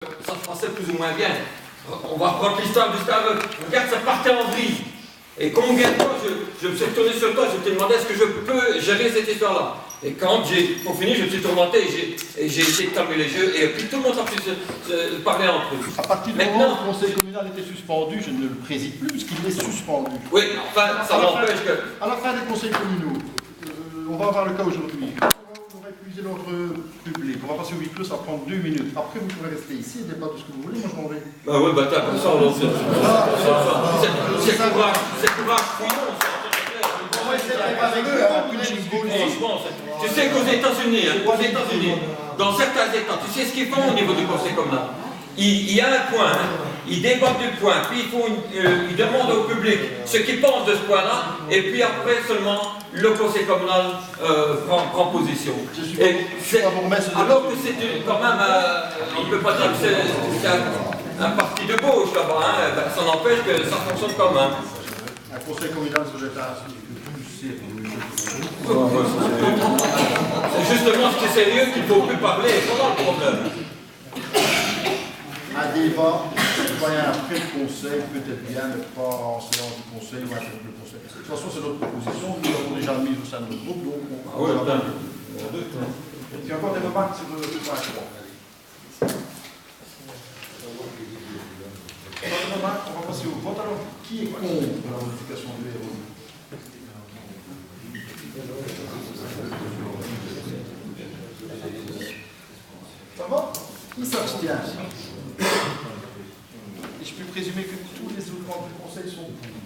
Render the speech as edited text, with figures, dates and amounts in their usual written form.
Ça se passait plus ou moins bien. On va reprendre l'histoire du stade. Regarde, ça partait en vrille. Et combien de fois je me suis retourné sur toi, je t'ai demandé est-ce que je peux gérer cette histoire-là. Et quand pour finir, je me suis tourmenté et j'ai essayé de calmer les jeux. Et puis tout le monde a pu se parler entre eux. À partir du moment où le conseil communal était suspendu, je ne le préside plus puisqu'il est suspendu. Oui, enfin, ça n'empêche que... À la fin des conseils communaux, on va avoir le cas aujourd'hui. On va épuiser l'ordre public. On va passer au huis clos, ça va prendre 2 minutes. Après, vous pourrez rester ici et débattre de ce que vous voulez. Moi, je m'en vais. Bah ouais, bah t'as comme ça, on lance. C'est courage, franchement, tu sais qu'aux États-Unis, dans certains États, tu sais ce qu'ils font au niveau du conseil communal. Il y a un point, ils débattent du point, puis ils demandent au public ce qu'ils pensent de ce point-là, et puis après seulement le conseil communal prend position. Alors que c'est quand même, on ne peut pas dire que c'est un parti de gauche là-bas, hein, ça n'empêche que ça fonctionne quand même. Un conseil communal sur l'État, c'est justement ce qui est sérieux qu'il ne faut plus parler, c'est pas le problème. Un débat, citoyen après le conseil, peut-être bien, mais pas en séance du conseil ou après le conseil. De toute façon, c'est notre proposition, nous l'avons déjà mise au sein de notre groupe, donc on va la faire. Il y a encore des remarques sur le point 3. On va passer au vote. Alors, qui est contre la modification du ROI? Ça va? Qui s'abstient? Et je peux présumer que tous les autres membres du conseil sont pour.